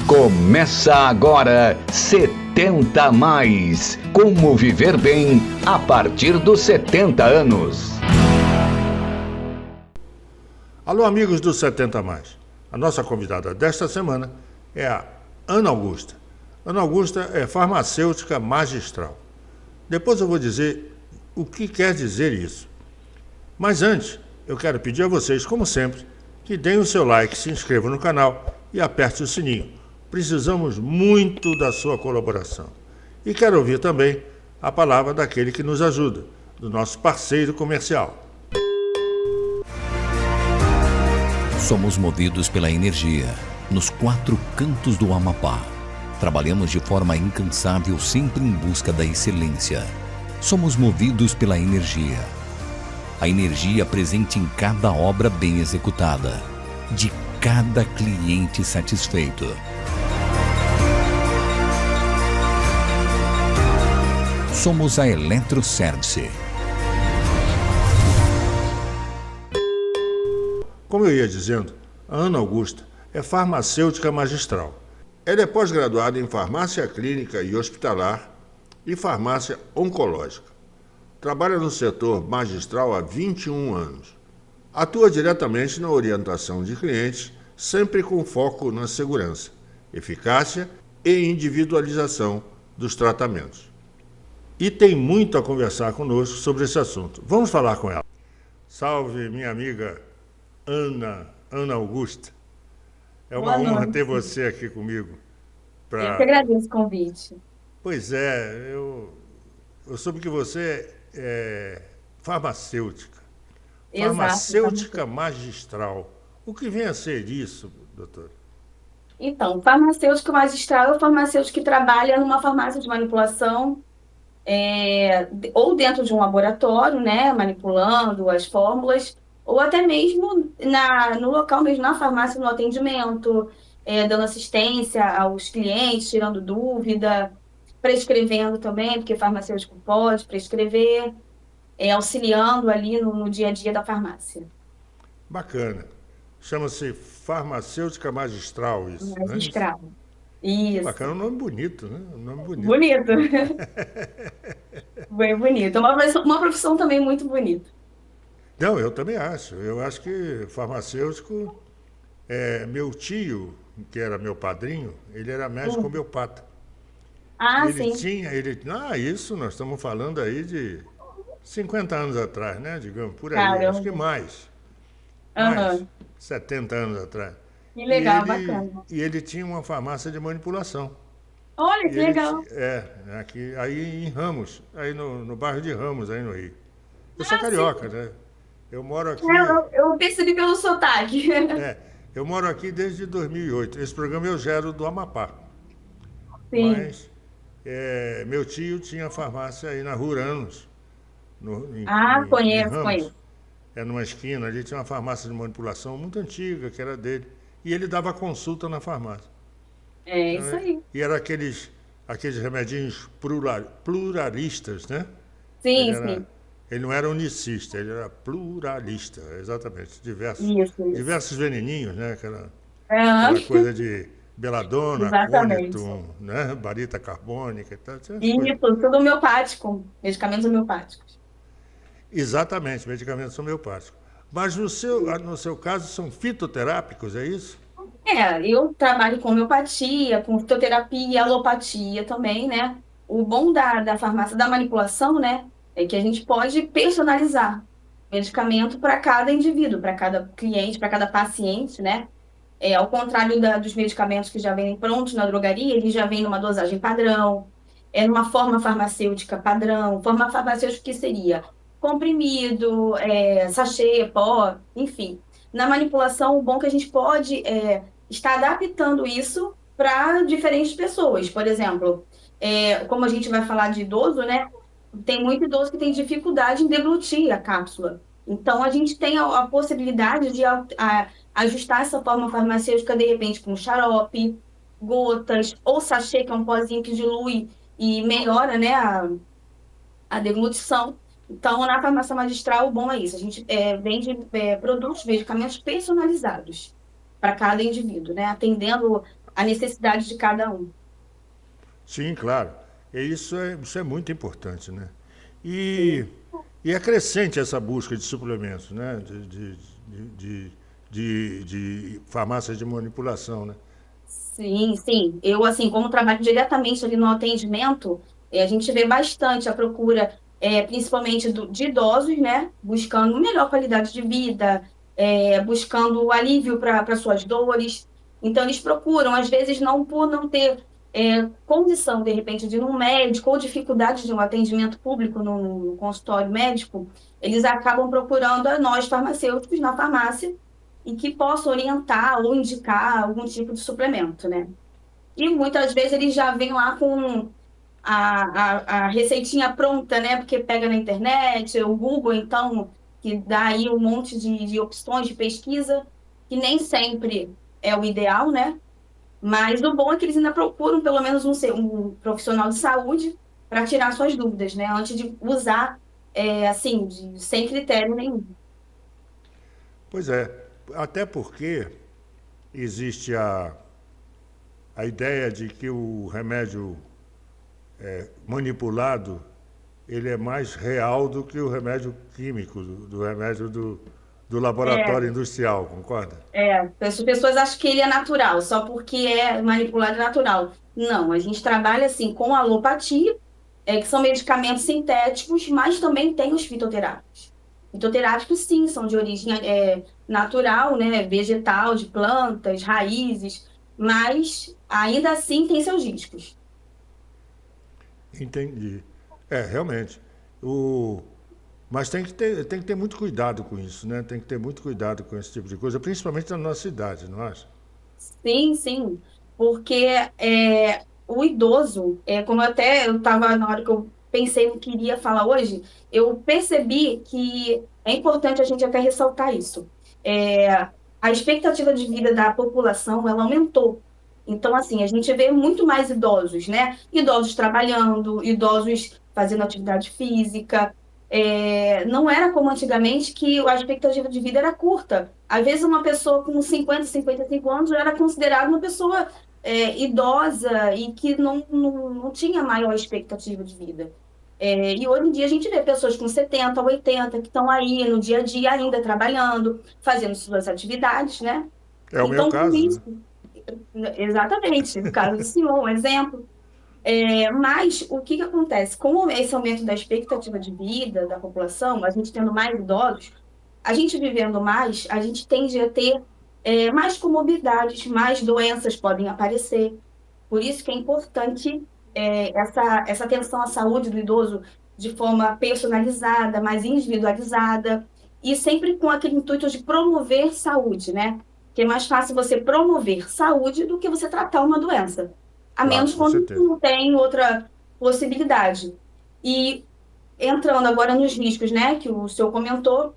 Começa agora 70 a mais. Como viver bem a partir dos 70 anos. Alô, amigos do 70 a mais. A nossa convidada desta semana é a Ana Augusta. Ana Augusta é farmacêutica magistral. Depois eu vou dizer o que quer dizer isso. Mas antes, eu quero pedir a vocês, como sempre, que deem o seu like, se inscrevam no canal e aperte o sininho. Precisamos muito da sua colaboração. E quero ouvir também a palavra daquele que nos ajuda, do nosso parceiro comercial. Somos movidos pela energia, nos 4 cantos do Amapá. Trabalhamos de forma incansável, sempre em busca da excelência. Somos movidos pela energia. A energia presente em cada obra bem executada, de cada cliente satisfeito. Somos a Eletroservice. Como eu ia dizendo, a Ana Augusta é farmacêutica magistral. Ela é pós-graduada em farmácia clínica e hospitalar e farmácia oncológica. Trabalha no setor magistral há 21 anos. Atua diretamente na orientação de clientes, sempre com foco na segurança, eficácia e individualização dos tratamentos. E tem muito a conversar conosco sobre esse assunto. Vamos falar com ela. Salve, minha amiga Ana Augusta. É uma honra ter você aqui comigo. Eu que agradeço o convite. Pois é, eu soube que você é farmacêutica. Exato, Farmacêutica magistral. O que vem a ser isso, doutora? Então, farmacêutico magistral é o farmacêutico que trabalha numa farmácia de manipulação, ou dentro de um laboratório, né, manipulando as fórmulas, ou até mesmo no local mesmo, na farmácia, no atendimento, dando assistência aos clientes, tirando dúvida, prescrevendo também, porque farmacêutico pode prescrever, auxiliando ali no dia a dia da farmácia. Bacana. Chama-se farmacêutica magistral isso, Magistral. Né? Isso. Bacana, um nome bonito, né? Um nome bonito. Bonito. Bem bonito. Uma profissão também muito bonita. Não, eu também acho. Eu acho que farmacêutico, meu tio, que era meu padrinho, ele era médico homeopata. Ah, Ele sim. isso nós estamos falando aí de 50 anos atrás, né? Digamos, por aí, Caramba. acho que mais. Aham. 70 anos atrás. Que legal, bacana. E ele tinha uma farmácia de manipulação. Olha, que legal. Aí em Ramos, aí no bairro de Ramos, aí no Rio. Eu sou carioca, né? Eu moro aqui. Eu percebi pelo sotaque. Eu moro aqui desde 2008. Esse programa eu gero do Amapá. Sim. Mas meu tio tinha farmácia aí na Ruranos. Conheço, em Ramos. conheço. Numa esquina ali tinha uma farmácia de manipulação muito antiga, que era dele. E ele dava consulta na farmácia. É isso aí. E era aqueles remedinhos pluralistas, né? Sim, Ele sim. Ele não era unicista, ele era pluralista, exatamente. Isso. Diversos veneninhos, né? Aham. Aquela coisa de beladona, Exatamente. cônitum, né? Barita carbônica e tal. Isso, tudo homeopático. Medicamentos homeopáticos. Exatamente, medicamentos homeopáticos. Mas no seu caso são fitoterápicos, é isso? Eu trabalho com homeopatia, com fitoterapia, alopatia também, né? O bom da farmácia da manipulação, né, é que a gente pode personalizar medicamento para cada indivíduo, para cada cliente, para cada paciente, né? Ao contrário dos medicamentos que já vêm prontos na drogaria, eles já vêm numa dosagem padrão, numa forma farmacêutica padrão. Forma farmacêutica que seria comprimido, sachê, pó, enfim. Na manipulação, o bom é que a gente pode estar adaptando isso para diferentes pessoas. Por exemplo, como a gente vai falar de idoso, né? Tem muito idoso que tem dificuldade em deglutir a cápsula. Então, a gente tem a possibilidade de ajustar essa forma farmacêutica, de repente, com xarope, gotas, ou sachê, que é um pozinho que dilui e melhora, né, a deglutição. Então, na farmácia magistral, o bom é isso. A gente vende produtos, medicamentos personalizados para cada indivíduo, né? Atendendo a necessidade de cada um. Sim, claro. Isso é muito importante, né? E, Sim. e é crescente essa busca de suplementos, né? De farmácias de manipulação, né? Sim, sim. Eu, assim, como trabalho diretamente ali no atendimento, a gente vê bastante a procura, principalmente de idosos, né? Buscando melhor qualidade de vida, buscando o alívio para suas dores. Então, eles procuram, às vezes, não por não ter condição, de repente, de ir num médico ou dificuldade de um atendimento público no consultório médico, eles acabam procurando a nós, farmacêuticos, na farmácia, e que possa orientar ou indicar algum tipo de suplemento, né? E muitas vezes eles já vêm lá com a receitinha pronta, né? Porque pega na internet, o Google, então, que dá aí um monte de opções de pesquisa, que nem sempre é o ideal, né? Mas o bom é que eles ainda procuram pelo menos um profissional de saúde para tirar suas dúvidas, né? Antes de usar, assim, sem critério nenhum. Pois é, até porque existe a ideia de que o remédio manipulado ele é mais real do que o remédio químico, do remédio do laboratório É, industrial, concorda? as pessoas acham que ele é natural, só porque é manipulado é natural. Não, a gente trabalha assim com alopatia, que são medicamentos sintéticos, mas também tem os fitoterápicos. Fitoterápicos, sim, são de origem natural, né, vegetal, de plantas, raízes, mas ainda assim tem seus riscos. Entendi. É, realmente. O, mas tem que ter muito cuidado com isso, né? Tem que ter muito cuidado com esse tipo de coisa, principalmente na nossa cidade, não acha? Sim, sim, porque o idoso, como eu estava na hora que eu pensei no que iria falar hoje, eu percebi que é importante a gente até ressaltar isso. É, a expectativa de vida da população, ela aumentou. Então, assim, a gente vê muito mais idosos, né? Idosos trabalhando, idosos fazendo atividade física. Não era como antigamente que a expectativa de vida era curta. Às vezes, uma pessoa com 55 anos já era considerada uma pessoa idosa e que não tinha maior expectativa de vida. E hoje em dia a gente vê pessoas com 70, 80 que estão aí no dia a dia ainda trabalhando, fazendo suas atividades, né? É o meu Então, com caso, isso, né? exatamente, no caso do senhor, um exemplo. Mas o que que acontece? Com esse aumento da expectativa de vida da população, a gente tendo mais idosos, a gente vivendo mais, a gente tende a ter mais comorbidades, mais doenças podem aparecer. Por isso que é importante essa atenção à saúde do idoso de forma personalizada, mais individualizada, e sempre com aquele intuito de promover saúde, né? Que é mais fácil você promover saúde do que você tratar uma doença, a Claro, menos com quando certeza. não tem outra possibilidade. E entrando agora nos riscos, né, que o senhor comentou,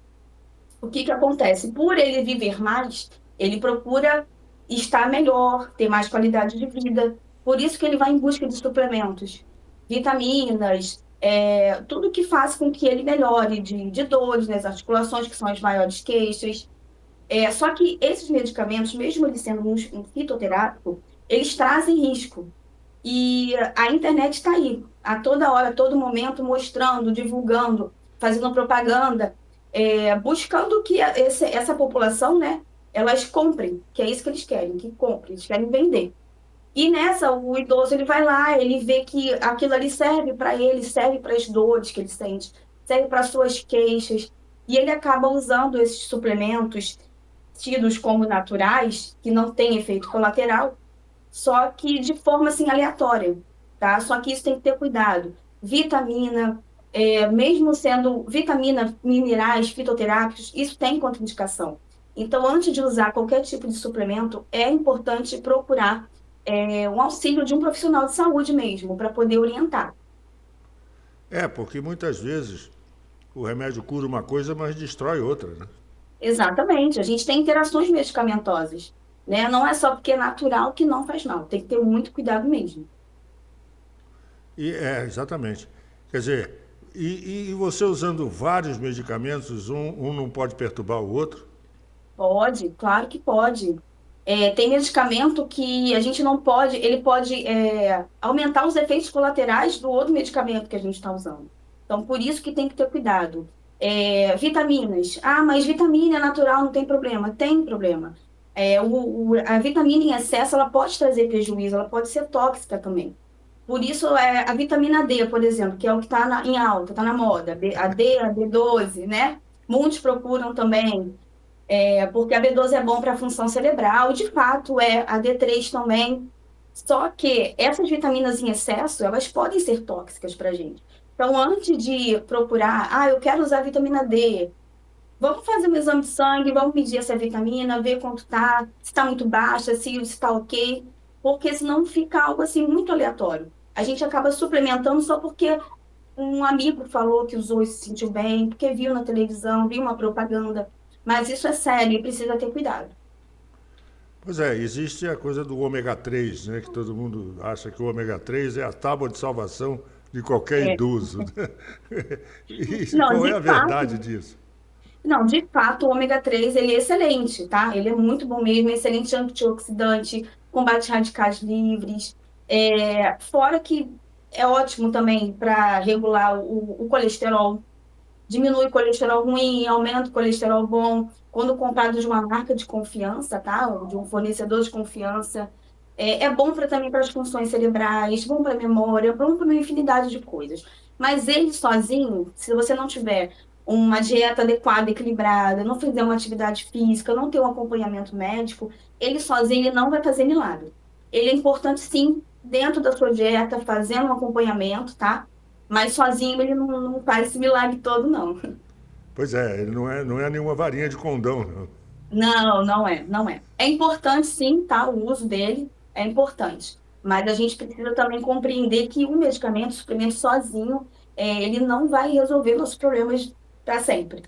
o que que acontece? Por ele viver mais, ele procura estar melhor, ter mais qualidade de vida. Por isso que ele vai em busca de suplementos, vitaminas, tudo que faz com que ele melhore de dores nas articulações, que são as maiores queixas. Só que esses medicamentos, mesmo eles sendo um fitoterápico, eles trazem risco. E a internet está aí, a toda hora, a todo momento, mostrando, divulgando, fazendo propaganda, buscando que essa população, né, elas comprem, que é isso que eles querem, que comprem, eles querem vender. E nessa, o idoso, ele vai lá, ele vê que aquilo ali serve para ele, serve para as dores que ele sente, serve para as suas queixas, e ele acaba usando esses suplementos tidos como naturais, que não têm efeito colateral, só que de forma assim aleatória, tá? Só que isso tem que ter cuidado. Vitamina, mesmo sendo vitamina, minerais, fitoterápicos, isso tem contraindicação. Então, antes de usar qualquer tipo de suplemento, é importante procurar um auxílio de um profissional de saúde mesmo, para poder orientar. É, porque muitas vezes o remédio cura uma coisa, mas destrói outra, né? Exatamente, a gente tem interações medicamentosas, né? Não é só porque é natural que não faz mal, tem que ter muito cuidado mesmo. Exatamente. Quer dizer, e você usando vários medicamentos, um não pode perturbar o outro? Pode, claro que pode. Tem medicamento que a gente não pode, ele pode aumentar os efeitos colaterais do outro medicamento que a gente está usando. Então, por isso que tem que ter cuidado. Vitaminas. Ah, mas vitamina é natural, não tem problema. Tem problema. A vitamina em excesso, ela pode trazer prejuízo, ela pode ser tóxica também. Por isso, a vitamina D, por exemplo, que é o que está em alta, está na moda, a D, a B12, né? Muitos procuram também, porque a B12 é bom para a função cerebral, de fato a D3 também. Só que essas vitaminas em excesso, elas podem ser tóxicas para a gente. Então, antes de procurar, eu quero usar vitamina D, vamos fazer um exame de sangue, vamos medir essa vitamina, ver quanto tá, se está muito baixa, se está ok, porque senão fica algo assim muito aleatório. A gente acaba suplementando só porque um amigo falou que usou e se sentiu bem, porque viu na televisão, viu uma propaganda. Mas isso é sério e precisa ter cuidado. Pois é, existe a coisa do ômega 3, né, que todo mundo acha que o ômega 3 é a tábua de salvação de qualquer É. idoso. Né? E Não, qual é de a verdade fato, disso? não, de fato, o ômega 3 ele é excelente, tá? Ele é muito bom mesmo, excelente antioxidante, combate radicais livres. Fora que é ótimo também para regular o colesterol, diminui o colesterol ruim, aumenta o colesterol bom, quando comprado de uma marca de confiança, tá? Ou de um fornecedor de confiança. É bom também para as funções cerebrais, bom para a memória, bom para uma infinidade de coisas. Mas ele sozinho, se você não tiver uma dieta adequada, equilibrada, não fizer uma atividade física, não ter um acompanhamento médico, ele sozinho ele não vai fazer milagre. Ele é importante, sim, dentro da sua dieta, fazendo um acompanhamento, tá? Mas sozinho ele não faz esse milagre todo, não. Pois é, ele não é nenhuma varinha de condão, não. Não, não é, não é. É importante, sim, tá? O uso dele é importante. Mas a gente precisa também compreender que o medicamento, o suplemento sozinho, ele não vai resolver nossos problemas para sempre.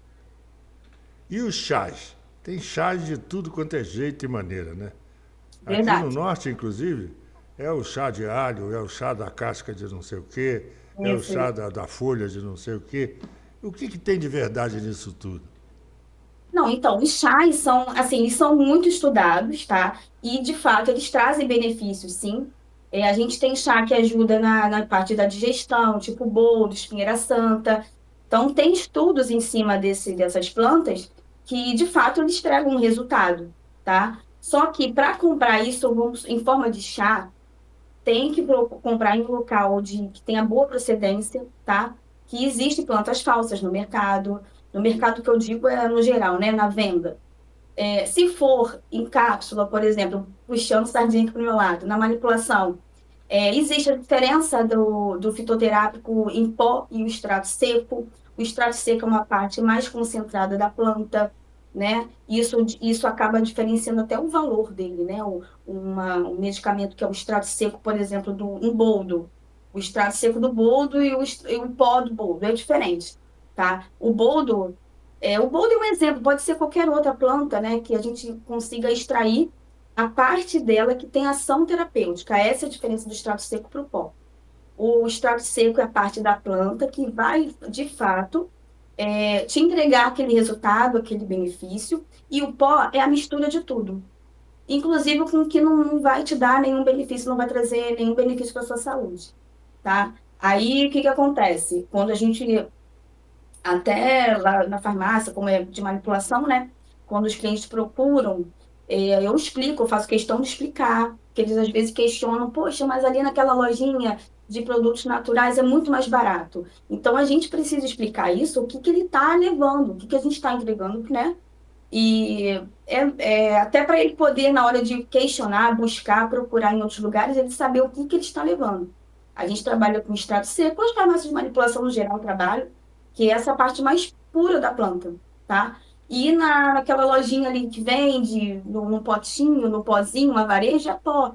E os chás? Tem chás de tudo quanto é jeito e maneira, né? Aqui no Verdade. norte, inclusive, é o chá de alho, é o chá da casca de não sei o quê, é o Isso. chá da folha de não sei o quê. O que tem de verdade nisso tudo? Não, então, os chás são, assim, eles são muito estudados, tá? E, de fato, eles trazem benefícios, sim. A gente tem chá que ajuda na parte da digestão, tipo boldo, espinheira santa. Então, tem estudos em cima dessas plantas que, de fato, eles tragam um resultado, tá? Só que, para comprar isso em forma de chá, tem que comprar em um local que tenha boa procedência, tá? Que existe plantas falsas no mercado. No mercado que eu digo é no geral, né? Na venda. Se for em cápsula, por exemplo, puxando sardinha aqui para o meu lado, na manipulação, existe a diferença do fitoterápico em pó e o extrato seco. O extrato seco é uma parte mais concentrada da planta, né? Isso acaba diferenciando até o valor dele, né? Um medicamento que é o extrato seco, por exemplo, um boldo. O extrato seco do boldo e o pó do boldo é diferente, tá? O boldo é um exemplo, pode ser qualquer outra planta, né? Que a gente consiga extrair a parte dela que tem ação terapêutica. Essa é a diferença do extrato seco para o pó. O extrato seco é a parte da planta que vai, de fato, te entregar aquele resultado, aquele benefício, e o pó é a mistura de tudo. Inclusive com o que não vai te dar nenhum benefício, não vai trazer nenhum benefício para a sua saúde, tá? Aí, o que que acontece? Quando a gente, até lá na farmácia, como é de manipulação, né? Quando os clientes procuram, eu explico, eu faço questão de explicar, que eles às vezes questionam, poxa, mas ali naquela lojinha de produtos naturais é muito mais barato. Então a gente precisa explicar isso, o que que ele está levando, o que que a gente está entregando, né? E até para ele poder, na hora de questionar, buscar, procurar em outros lugares, ele saber o que que ele está levando. A gente trabalha com extrato seco, as farmácias de manipulação no geral trabalham, que é essa parte mais pura da planta, tá? E naquela lojinha ali que vende, no potinho, no pozinho, uma vareja, é pó.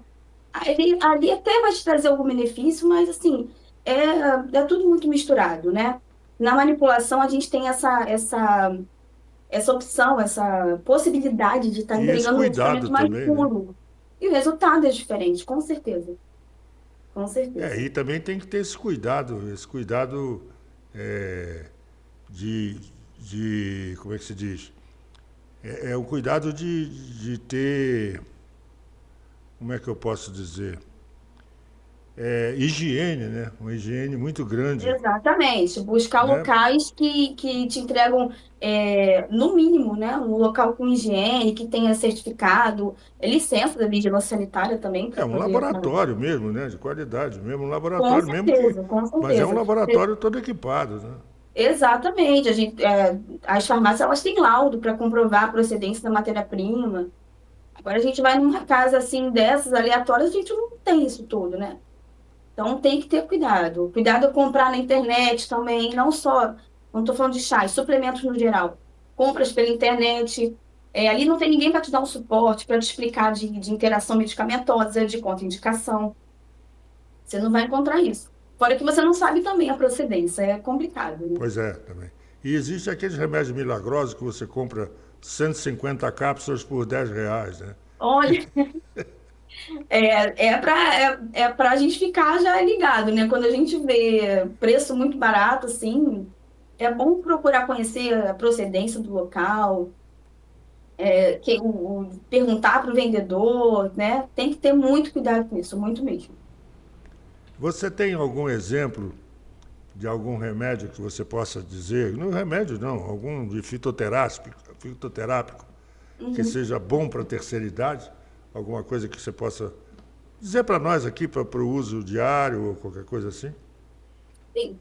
Ali até vai te trazer algum benefício, mas assim, é tudo muito misturado, né? Na manipulação, a gente tem essa opção, essa possibilidade de estar E esse entregando um cuidado medicamento mais também, né? puro. E o resultado é diferente, com certeza. Com certeza. E também tem que ter esse cuidado é, de, como é que se diz? É o cuidado de ter como é que eu posso dizer? Higiene, né? Uma higiene muito grande, Exatamente. Buscar né? locais que te entregam, no mínimo, né? Um local com higiene, que tenha certificado, licença da vigilância sanitária também, É para um poder. laboratório mesmo, né? De qualidade mesmo, um Com laboratório mesmo que... certeza, com Mas é um certeza. laboratório todo equipado, né? Exatamente. As farmácias elas têm laudo para comprovar a procedência da matéria-prima. Agora a gente vai numa casa assim dessas aleatórias, a gente não tem isso tudo, né? Então tem que ter cuidado. Cuidado é comprar na internet também, não só, não estou falando de chás, suplementos no geral. Compras pela internet. Ali não tem ninguém para te dar um suporte, para te explicar de interação medicamentosa, de contraindicação. Você não vai encontrar isso. Fora que você não sabe também a procedência, é complicado, né? Pois é, também. E existe aqueles remédios milagrosos que você compra 150 cápsulas por R$ 10, né? Olha, para a gente ficar já ligado, né? Quando a gente vê preço muito barato, assim, é bom procurar conhecer a procedência do local, perguntar para o vendedor, né? Tem que ter muito cuidado com isso, muito mesmo. Você tem algum exemplo de algum remédio que você possa dizer? Não remédio não, algum de fitoterápico que Uhum. seja bom para a terceira idade? Alguma coisa que você possa dizer para nós aqui, para o uso diário ou qualquer coisa assim?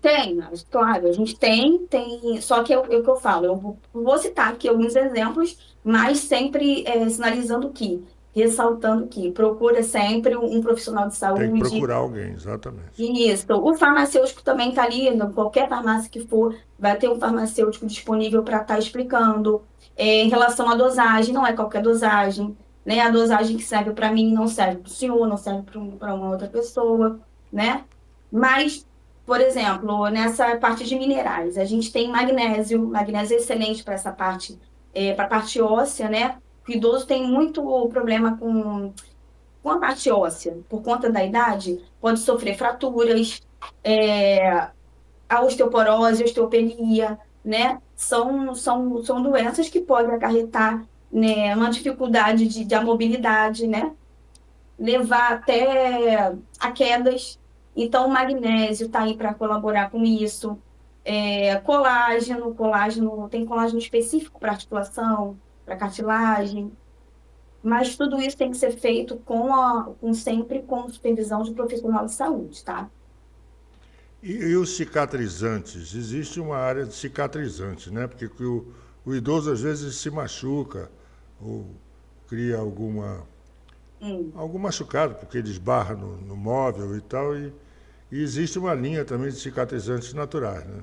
Tem, mas, claro, a gente tem, só que é o que eu falo, eu vou citar aqui alguns exemplos, mas sempre sinalizando que, ressaltando que procura sempre um profissional de Tem que saúde. procurar alguém, exatamente. Isso. O farmacêutico também está ali, qualquer farmácia que for, vai ter um farmacêutico disponível para estar explicando. Em relação à dosagem, não é qualquer dosagem, né? A dosagem que serve para mim não serve para o senhor, não serve para uma outra pessoa, né? Mas, por exemplo, nessa parte de minerais, a gente tem magnésio, magnésio é excelente para essa parte, para a parte óssea, né? O idoso tem muito problema com a parte óssea, por conta da idade, pode sofrer fraturas, é, a osteoporose, a osteopenia, né? São doenças que podem acarretar, né, uma dificuldade da mobilidade, né? Levar até a quedas. Então, o magnésio está aí para colaborar com isso. Colágeno, tem colágeno específico para articulação, para cartilagem. Mas tudo isso tem que ser feito sempre com supervisão de profissional de saúde, tá? E os cicatrizantes? Existe uma área de cicatrizantes, né? Porque o idoso às vezes se machuca ou cria Hum. algum machucado, porque ele esbarra no móvel e tal. E existe uma linha também de cicatrizantes naturais, né?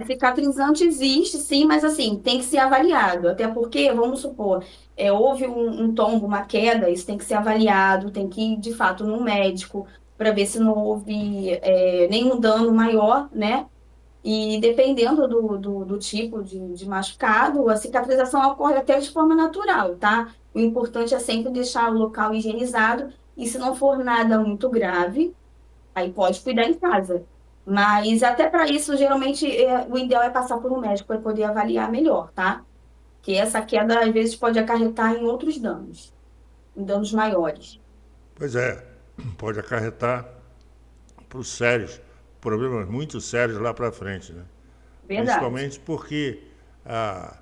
Cicatrizante existe, sim, mas assim, tem que ser avaliado. Até porque, vamos supor, houve um tombo, uma queda, isso tem que ser avaliado, tem que ir, de fato, num médico para ver se não houve nenhum dano maior, né? E dependendo do tipo de machucado, a cicatrização ocorre até de forma natural, tá? O importante é sempre deixar o local higienizado e se não for nada muito grave, aí pode cuidar em casa. Mas até para isso, geralmente, o ideal é passar por um médico para poder avaliar melhor, tá? Que essa queda, às vezes, pode acarretar em outros danos, em danos maiores. Pois é, pode acarretar para os sérios, problemas muito sérios lá para frente, né? Verdade. Principalmente porque ah,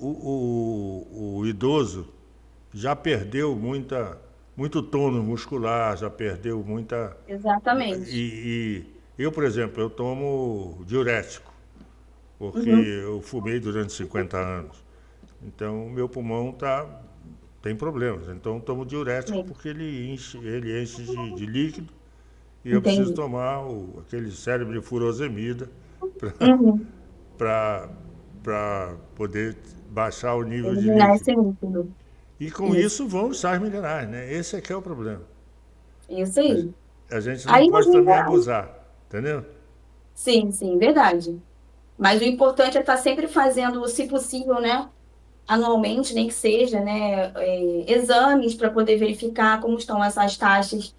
o idoso já perdeu muito tônus muscular, já perdeu muita. Exatamente. E eu, por exemplo, eu tomo diurético, porque Uhum. eu fumei durante 50 anos. Então, o meu pulmão tem problemas. Então, eu tomo diurético Sim. porque ele enche de líquido e eu preciso Entendi. tomar aquele cérebro de furosemida Uhum. para poder baixar o nível de Eliminar líquido. esse líquido. E com Isso. isso vão os sais minerais, né? Esse é que é o problema. Isso aí. A gente não Aí os pode também minerais. abusar, entendeu? Sim, sim, verdade. Mas o importante é estar sempre fazendo, se possível, né? Anualmente, nem que seja, né? Exames para poder verificar como estão essas taxas.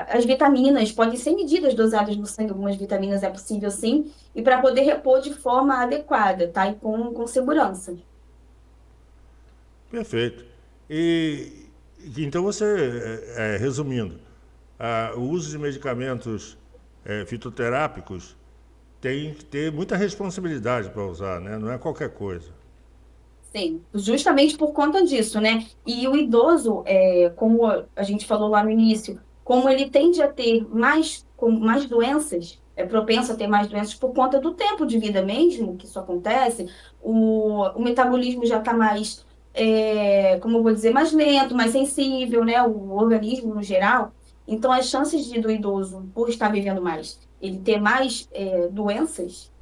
As vitaminas podem ser medidas dosadas no sangue, algumas vitaminas é possível sim, e para poder repor de forma adequada, tá? E com segurança. Perfeito. E então você, resumindo, o uso de medicamentos fitoterápicos tem que ter muita responsabilidade para usar, né? Não é qualquer coisa. Sim, justamente por conta disso, né? E o idoso, como a gente falou lá no início, como ele tende a ter mais doenças, é propenso a ter mais doenças por conta do tempo de vida mesmo, que isso acontece, o metabolismo já está mais, como eu vou dizer, mais lento, mais sensível, né? O organismo no geral. Então, as chances do idoso, por estar vivendo mais, ele ter mais doenças,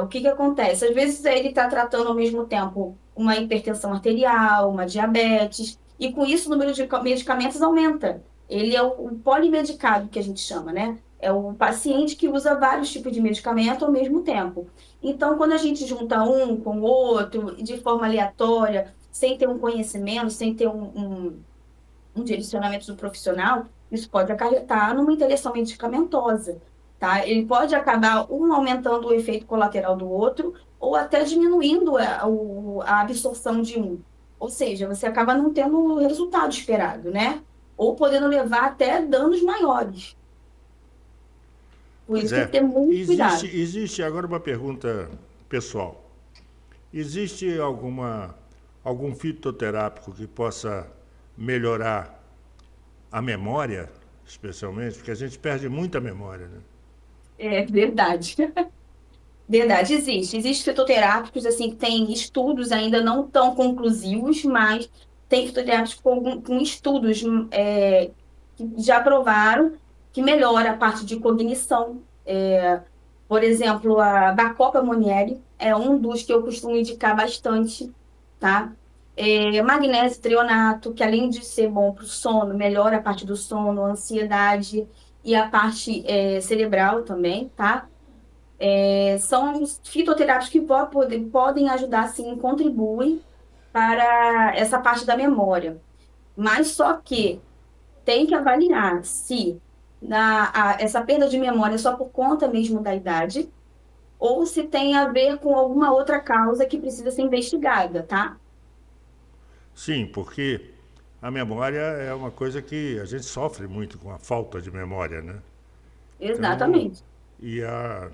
o que que acontece? Às vezes ele está tratando ao mesmo tempo uma hipertensão arterial, uma diabetes, e com isso o número de medicamentos aumenta. Ele é o polimedicado, que a gente chama, né? É o paciente que usa vários tipos de medicamento ao mesmo tempo. Então, quando a gente junta um com o outro, de forma aleatória, sem ter um conhecimento, sem ter um direcionamento do profissional, isso pode acarretar numa interação medicamentosa, tá? Ele pode acabar aumentando o efeito colateral do outro ou até diminuindo a absorção de um. Ou seja, você acaba não tendo o resultado esperado, né? Ou podendo levar até danos maiores. Por Pois isso tem que é. ter muito cuidado. Existe agora uma pergunta pessoal. Existe algum fitoterápico que possa melhorar a memória, especialmente? Porque a gente perde muita memória, né? É verdade. Verdade, existe. Existem fitoterápicos, assim, que têm estudos ainda não tão conclusivos, mas tem fitoterápicos com estudos que já provaram que melhora a parte de cognição. Por exemplo, a Bacopa Monnieri é um dos que eu costumo indicar bastante, tá? Magnésio treonato, que além de ser bom para o sono, melhora a parte do sono, a ansiedade e a parte cerebral também, tá? São os fitoterápicos que podem ajudar, sim, contribuem para essa parte da memória. Mas só que tem que avaliar se essa perda de memória é só por conta mesmo da idade ou se tem a ver com alguma outra causa que precisa ser investigada, tá? Sim, porque a memória é uma coisa que a gente sofre muito com a falta de memória, né? Então, Exatamente. e a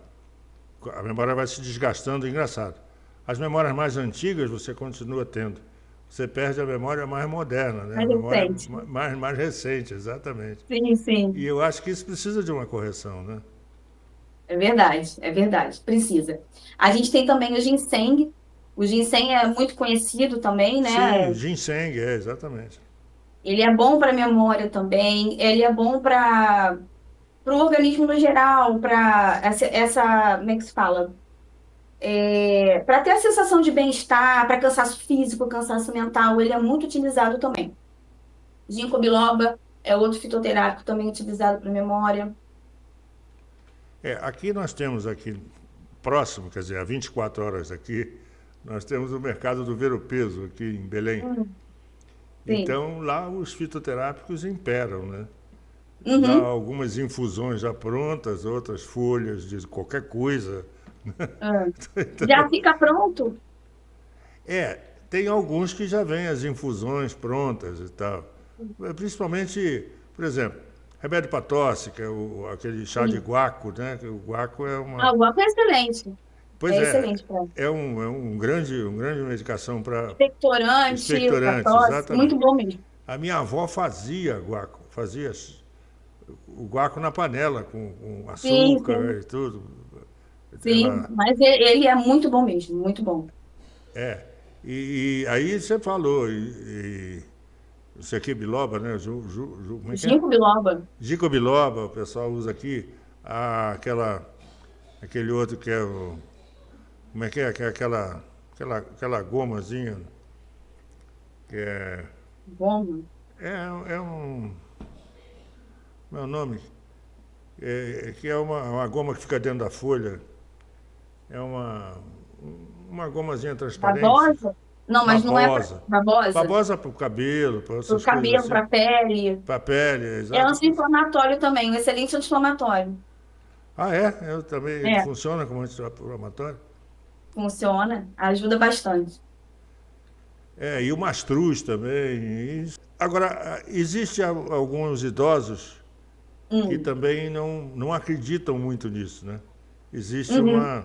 memória vai se desgastando, engraçado. As memórias mais antigas você continua tendo. Você perde a memória mais moderna, né? A Mas memória recente. mais recente, exatamente. Sim, E sim. eu acho que isso precisa de uma correção, né? É verdade, precisa. A gente tem também o ginseng. O ginseng é muito conhecido também, Sim, né? ginseng, exatamente. Ele é bom para a memória também, ele é bom para o organismo no geral, para como é que se fala? Para ter a sensação de bem-estar, para cansaço físico, cansaço mental, ele é muito utilizado também. Ginkgo biloba é outro fitoterápico também utilizado para memória. Aqui nós temos aqui, próximo, quer dizer, a 24 horas daqui, nós temos o mercado do ver-o-peso aqui em Belém. Sim. Então, lá os fitoterápicos imperam, né? Dá Uhum. algumas infusões já prontas, outras folhas de qualquer coisa. Ah. Já Então, fica pronto? tem alguns que já vêm as infusões prontas e tal. Principalmente, por exemplo, remédio para tosse, que é aquele chá de Sim. guaco, né? Que o guaco é Ah, uma. o álcool é excelente. Pois É é, excelente para um grande medicação para expectorante, para expectorantes, tosse, muito exatamente. bom mesmo. A minha avó fazia guaco, fazia o guaco na panela, com Sim, açúcar sim, e tudo. sim. Ela, Mas ele é muito bom mesmo, muito bom. é. E aí você falou, isso aqui é biloba, né? Como é que é? Ginkgo biloba. Ginkgo biloba, o pessoal usa aqui. Aquele outro que é o. Como é que é? Que é aquela gomazinha, que é. Bom. É um. Como é o nome? Que é uma goma que fica dentro da folha. É uma gomazinha transparente. Babosa? Não, mas não é para Babosa. babosa. Babosa para o cabelo, para Para o essas coisas cabelo, assim. para a pele. Para a pele, É exato. anti-inflamatório também, um excelente anti-inflamatório. Ah, é? Eu também, ele É, funciona como anti-inflamatório? funciona, ajuda bastante. E o mastruz também. Agora, existe alguns idosos que Hum, também não acreditam muito nisso, né? Existe uhum.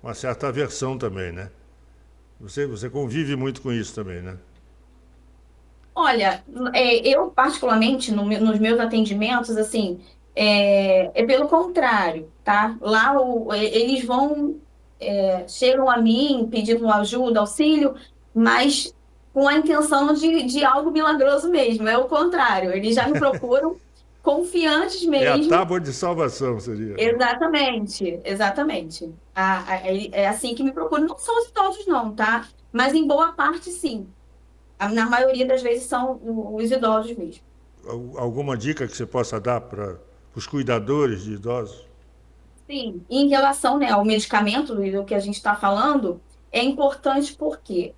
uma certa aversão também, né? Você convive muito com isso também, né? Olha, eu particularmente nos meus atendimentos, assim, é pelo contrário, tá? Lá eles vão, chegam a mim pedindo ajuda, auxílio, mas com a intenção de algo milagroso mesmo, é o contrário, eles já me procuram confiantes É a mesmo. tábua de salvação, seria, né? Exatamente, exatamente. É assim que me procuram, não são os idosos não, tá? Mas em boa parte sim. Na maioria das vezes são os idosos mesmo. Alguma dica que você possa dar para os cuidadores de idosos? Sim, e em relação, né, ao medicamento do que a gente está falando, é importante porque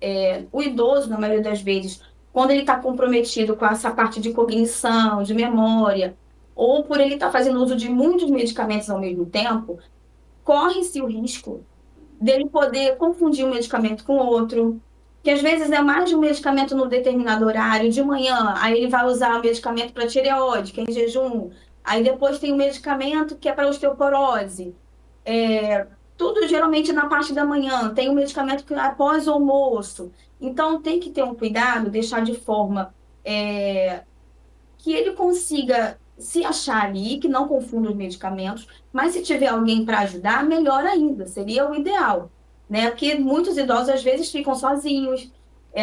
o idoso, na maioria das vezes, quando ele está comprometido com essa parte de cognição, de memória, ou por ele estar fazendo uso de muitos medicamentos ao mesmo tempo, corre-se o risco dele poder confundir um medicamento com outro, que às vezes é mais de um medicamento num determinado horário, de manhã, aí ele vai usar o medicamento para tireoide, que é em jejum, aí depois tem o medicamento que é para osteoporose, tudo geralmente na parte da manhã, tem um medicamento que é após o almoço, então tem que ter um cuidado, deixar de forma é, que ele consiga se achar ali, que não confunda os medicamentos, mas se tiver alguém para ajudar, melhor ainda, seria o ideal, né? Porque muitos idosos às vezes ficam sozinhos,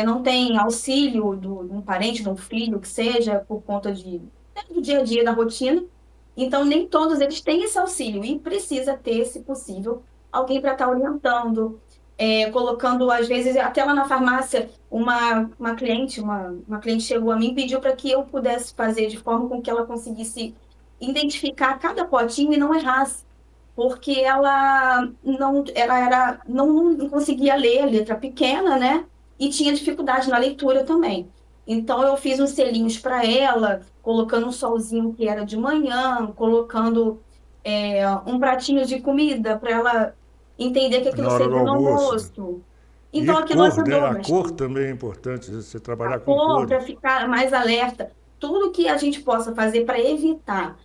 não tem auxílio de um parente, de um filho, que seja, por conta do dia a dia, da rotina. Então, nem todos eles têm esse auxílio e precisa ter, se possível, alguém para estar orientando, colocando, às vezes, até lá na farmácia, uma cliente chegou a mim e pediu para que eu pudesse fazer de forma com que ela conseguisse identificar cada potinho e não errasse, porque ela não conseguia ler a letra pequena, né? E tinha dificuldade na leitura também. Então, eu fiz uns selinhos para ela, colocando um solzinho que era de manhã, colocando um pratinho de comida para ela entender que aquilo Na hora do seria no almoço, né? almoço. E Então, aquilo cor, né? ajudou A cor bastante. também é importante, você A trabalhar com cor, para cores. ficar mais alerta, tudo que a gente possa fazer para evitar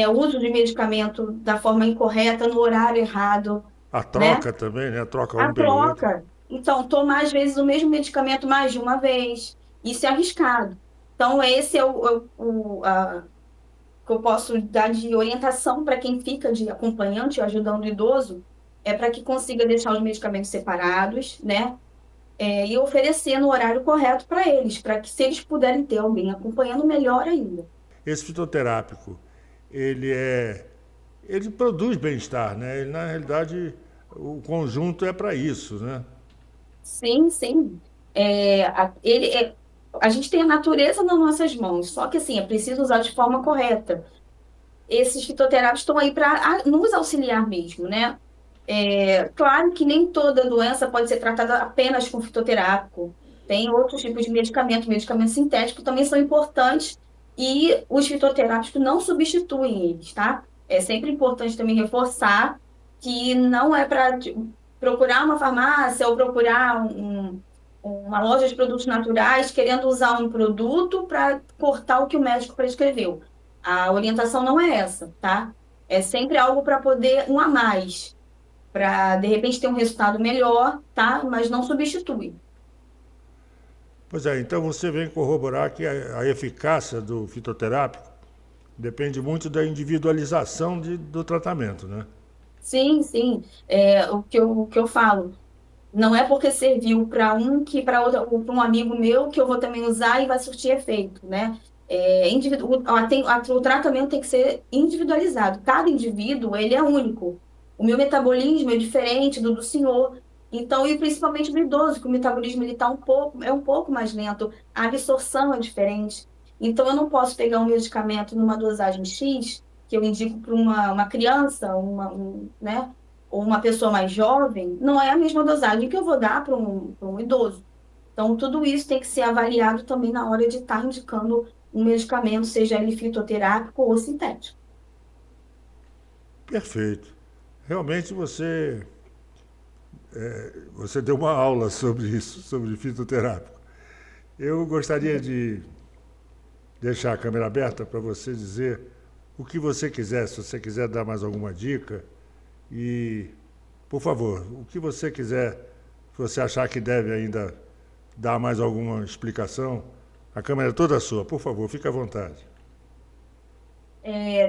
o uso de medicamento da forma incorreta, no horário errado, A né? troca também, né? A troca um A pelo outro. troca. Então, tomar às vezes o mesmo medicamento mais de uma vez. Isso é arriscado. Então, esse é que eu posso dar de orientação para quem fica de acompanhante, ajudando o idoso, para que consiga deixar os medicamentos separados, né? E oferecer no horário correto para eles, para que se eles puderem ter alguém acompanhando, melhor ainda. Esse fitoterápico, ele é, ele produz bem-estar, né? Ele, na realidade, o conjunto é para isso, né? Sim, sim. A gente tem a natureza nas nossas mãos, só que assim, é preciso usar de forma correta. Esses fitoterápicos estão aí para nos auxiliar mesmo, né? Claro que nem toda doença pode ser tratada apenas com fitoterápico. Tem outros tipos de medicamento sintético também são importantes e os fitoterápicos não substituem eles, tá? É sempre importante também reforçar que não é para procurar uma farmácia ou procurar uma loja de produtos naturais querendo usar um produto para cortar o que o médico prescreveu. A orientação não é essa, tá? É sempre algo para poder um a mais para de repente ter um resultado melhor, tá? Mas não substitui. Pois é, então você vem corroborar que a eficácia do fitoterápico depende muito da individualização do tratamento, né? Sim, sim. O que eu falo, não é porque serviu para um que para outro, para um amigo meu que eu vou também usar e vai surtir efeito, né? O tratamento tem que ser individualizado. Cada indivíduo, ele é único. O meu metabolismo é diferente do senhor. Então, e principalmente do idoso, que o metabolismo ele é um pouco mais lento, a absorção é diferente. Então, eu não posso pegar um medicamento numa dosagem X, que eu indico para uma criança, né? Ou uma pessoa mais jovem, não é a mesma dosagem que eu vou dar para um idoso. Então, tudo isso tem que ser avaliado também na hora de estar indicando um medicamento, seja ele fitoterápico ou sintético. Perfeito. Realmente você deu uma aula sobre isso, sobre fitoterápico. Eu gostaria de deixar a câmera aberta para você dizer o que você quiser, se você quiser dar mais alguma dica. E, por favor, o que você quiser, se você achar que deve ainda dar mais alguma explicação, a câmera é toda sua. Por favor, fique à vontade.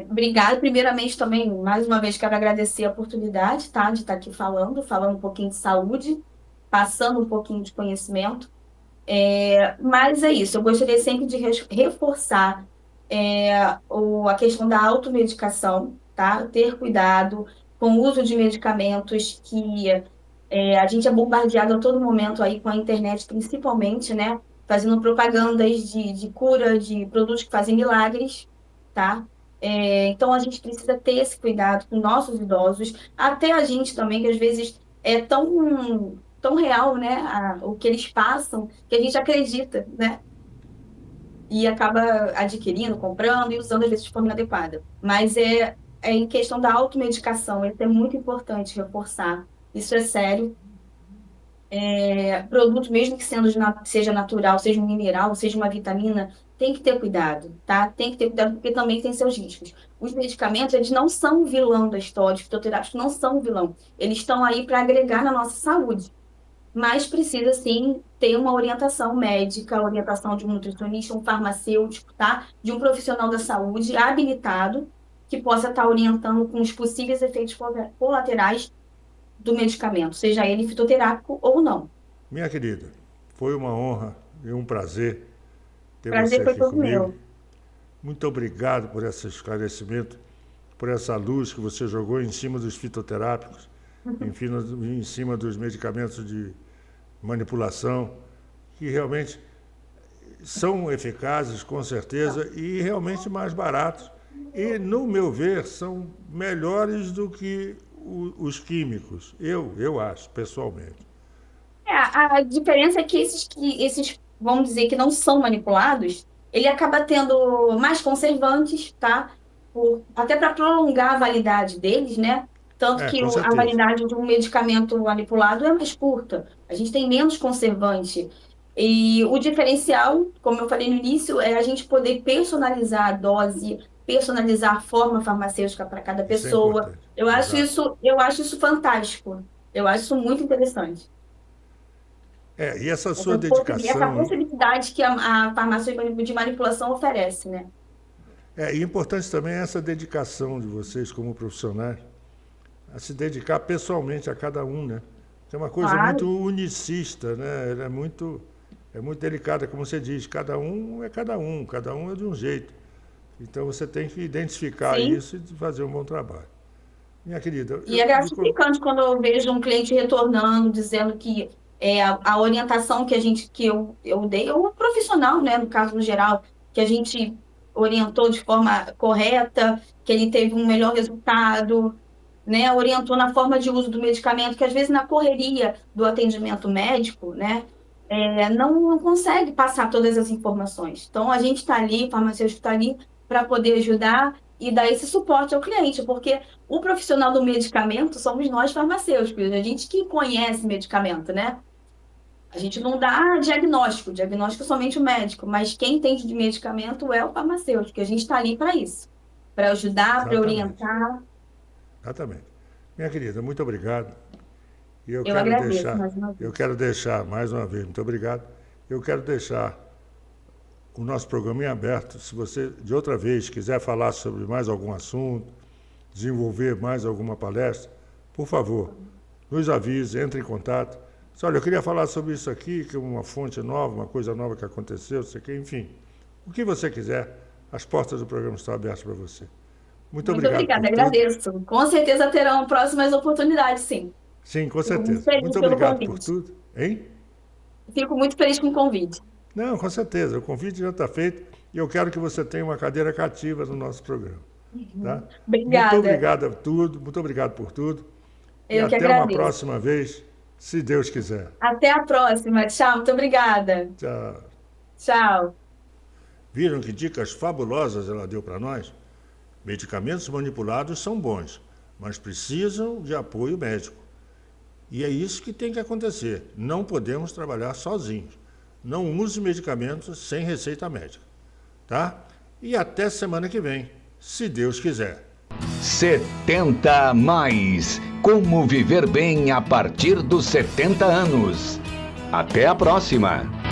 Obrigada. Primeiramente, também, mais uma vez, quero agradecer a oportunidade, tá, de estar aqui falando um pouquinho de saúde, passando um pouquinho de conhecimento. Mas é isso, eu gostaria sempre de reforçar a questão da automedicação, tá? Ter cuidado com o uso de medicamentos que a gente é bombardeado a todo momento aí com a internet, principalmente, né? Fazendo propagandas de cura, de produtos que fazem milagres, tá? Então, a gente precisa ter esse cuidado com nossos idosos, até a gente também, que às vezes é tão real, né, o que eles passam, que a gente acredita, né? E acaba adquirindo, comprando e usando, às vezes, de forma inadequada. Mas é em questão da automedicação, isso é muito importante reforçar. Isso é sério. Produto, mesmo que seja natural, seja um mineral, seja uma vitamina, tem que ter cuidado, tá? Tem que ter cuidado porque também tem seus riscos. Os medicamentos, eles não são o vilão da história, os fitoterápicos não são o vilão. Eles estão aí para agregar na nossa saúde. Mas precisa, sim, ter uma orientação médica, orientação de um nutricionista, um farmacêutico, tá? De um profissional da saúde habilitado, que possa estar orientando com os possíveis efeitos colaterais do medicamento, seja ele fitoterápico ou não. Minha querida, foi uma honra e um prazer ter você Prazer foi aqui todo comigo. meu. Muito obrigado por esse esclarecimento, por essa luz que você jogou em cima dos fitoterápicos, enfim, em cima dos medicamentos de manipulação, que realmente são eficazes, com certeza, e realmente mais baratos. E, no meu ver, são melhores do que os químicos, eu acho, pessoalmente. A diferença é que esses, vamos dizer, que não são manipulados, ele acaba tendo mais conservantes, tá? Até para prolongar a validade deles, né? Tanto que Com a certeza. validade de um medicamento manipulado é mais curta. A gente tem menos conservante. E o diferencial, como eu falei no início, é a gente poder personalizar a dose, personalizar a forma farmacêutica para cada Isso é pessoa. importante. Exato. Eu acho isso fantástico. Eu acho isso muito interessante. E essa sua Essa dedicação. possibilidade que a farmácia de manipulação oferece, né? E importante também é essa dedicação de vocês como profissionais a se dedicar pessoalmente a cada um, né? É uma coisa Claro, muito unicista, né? Ela é muito delicada, como você diz, cada um é de um jeito. Então você tem que identificar sim. isso e fazer um bom trabalho. Minha querida, E é gratificante quando eu vejo um cliente retornando, dizendo que a orientação que eu dei, ou um profissional, né, no caso no geral, que a gente orientou de forma correta, que ele teve um melhor resultado, né, orientou na forma de uso do medicamento, que às vezes na correria do atendimento médico, né, não consegue passar todas as informações. Então, a gente está ali, o farmacêutico está ali para poder ajudar e dar esse suporte ao cliente, porque o profissional do medicamento somos nós farmacêuticos, a gente que conhece medicamento, né? A gente não dá diagnóstico somente o médico, mas quem entende de medicamento é o farmacêutico, a gente está ali para isso, para ajudar, para exatamente, orientar. exatamente. Minha querida, muito obrigado. E Eu agradeço mais uma eu vez. quero deixar, mais uma vez, muito obrigado. Eu quero deixar o nosso programa em aberto. Se você, de outra vez, quiser falar sobre mais algum assunto, desenvolver mais alguma palestra, por favor, nos avise, entre em contato. Olha, eu queria falar sobre isso aqui, que é uma fonte nova, uma coisa nova que aconteceu, isso aqui, enfim. O que você quiser, as portas do programa estão abertas para você. Muito Muito obrigado por obrigada, tudo. agradeço. Com certeza terão próximas oportunidades, sim. Sim, com Fico muito certeza. feliz Muito pelo obrigado por convite. tudo. Hein? Fico muito feliz com o convite. Não, com certeza. O convite já está feito e eu quero que você tenha uma cadeira cativa no nosso programa. Tá? Muito Obrigada. obrigado a tudo, muito obrigado por tudo. E Eu que até uma agradeço. próxima vez, se Deus quiser. Até a próxima. Tchau, muito obrigada. Tchau. Tchau. Viram que dicas fabulosas ela deu para nós? Medicamentos manipulados são bons, mas precisam de apoio médico. E é isso que tem que acontecer. Não podemos trabalhar sozinhos. Não use medicamentos sem receita médica, tá? E até semana que vem, se Deus quiser. 70 mais. Como viver bem a partir dos 70 anos. Até a próxima!